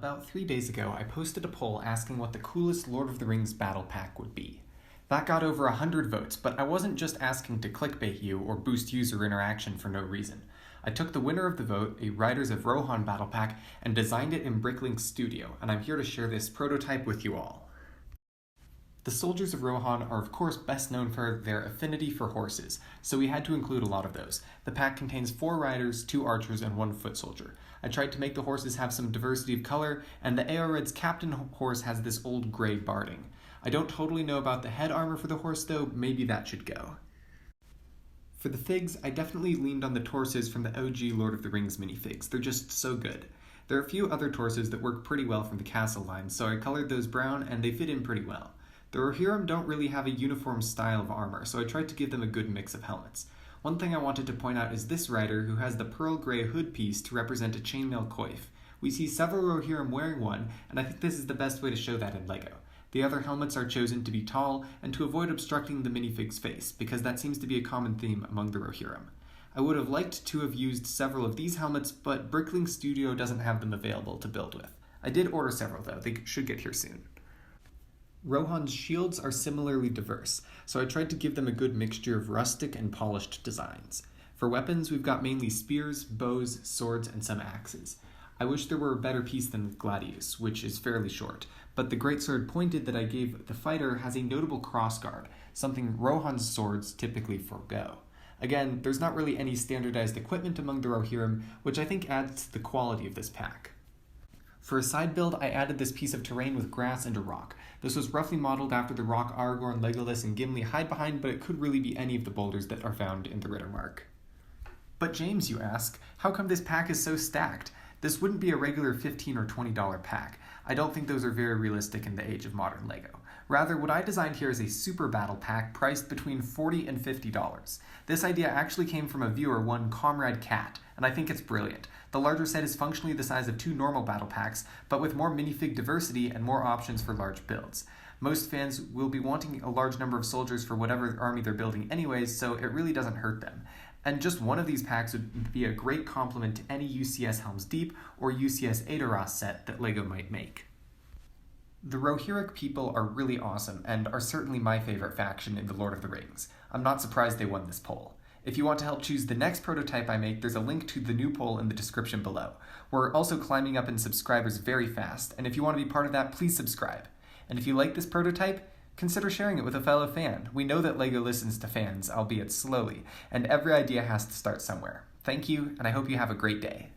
About 3 days ago, I posted a poll asking what the coolest Lord of the Rings battle pack would be. That got over 100 votes, but I wasn't just asking to clickbait you or boost user interaction for no reason. I took the winner of the vote, a Riders of Rohan battle pack, and designed it in Bricklink Studio, and I'm here to share this prototype with you all. The soldiers of Rohan are of course best known for their affinity for horses, so we had to include a lot of those. The pack contains 4 riders, 2 archers, and 1 foot soldier. I tried to make the horses have some diversity of color, and the Aored's captain horse has this old gray barding. I don't totally know about the head armor for the horse though, maybe that should go. For the figs, I definitely leaned on the torsos from the OG Lord of the Rings minifigs. They're just so good. There are a few other torsos that work pretty well from the castle line, so I colored those brown and they fit in pretty well. The Rohirrim don't really have a uniform style of armor, so I tried to give them a good mix of helmets. One thing I wanted to point out is this rider, who has the pearl gray hood piece to represent a chainmail coif. We see several Rohirrim wearing one, and I think this is the best way to show that in LEGO. The other helmets are chosen to be tall and to avoid obstructing the minifig's face, because that seems to be a common theme among the Rohirrim. I would have liked to have used several of these helmets, but Bricklink Studio doesn't have them available to build with. I did order several though, they should get here soon. Rohan's shields are similarly diverse, so I tried to give them a good mixture of rustic and polished designs. For weapons, we've got mainly spears, bows, swords, and some axes. I wish there were a better piece than the gladius, which is fairly short, but the greatsword pointed that I gave the fighter has a notable crossguard, something Rohan's swords typically forego. Again, there's not really any standardized equipment among the Rohirrim, which I think adds to the quality of this pack. For a side build, I added this piece of terrain with grass and a rock. This was roughly modeled after the rock Aragorn, Legolas, and Gimli hide behind, but it could really be any of the boulders that are found in the Rittermark. But James, you ask, how come this pack is so stacked? This wouldn't be a regular $15 or $20 pack. I don't think those are very realistic in the age of modern LEGO. Rather, what I designed here is a super battle pack priced between $40 and $50. This idea actually came from a viewer, one Comrade Cat, and I think it's brilliant. The larger set is functionally the size of 2 normal battle packs, but with more minifig diversity and more options for large builds. Most fans will be wanting a large number of soldiers for whatever army they're building anyways, so it really doesn't hurt them. And just one of these packs would be a great complement to any UCS Helm's Deep or UCS Aedoras set that LEGO might make. The Rohirric people are really awesome and are certainly my favorite faction in the Lord of the Rings. I'm not surprised they won this poll. If you want to help choose the next prototype I make, there's a link to the new poll in the description below. We're also climbing up in subscribers very fast, and if you want to be part of that, please subscribe. And if you like this prototype, consider sharing it with a fellow fan. We know that LEGO listens to fans, albeit slowly, and every idea has to start somewhere. Thank you, and I hope you have a great day.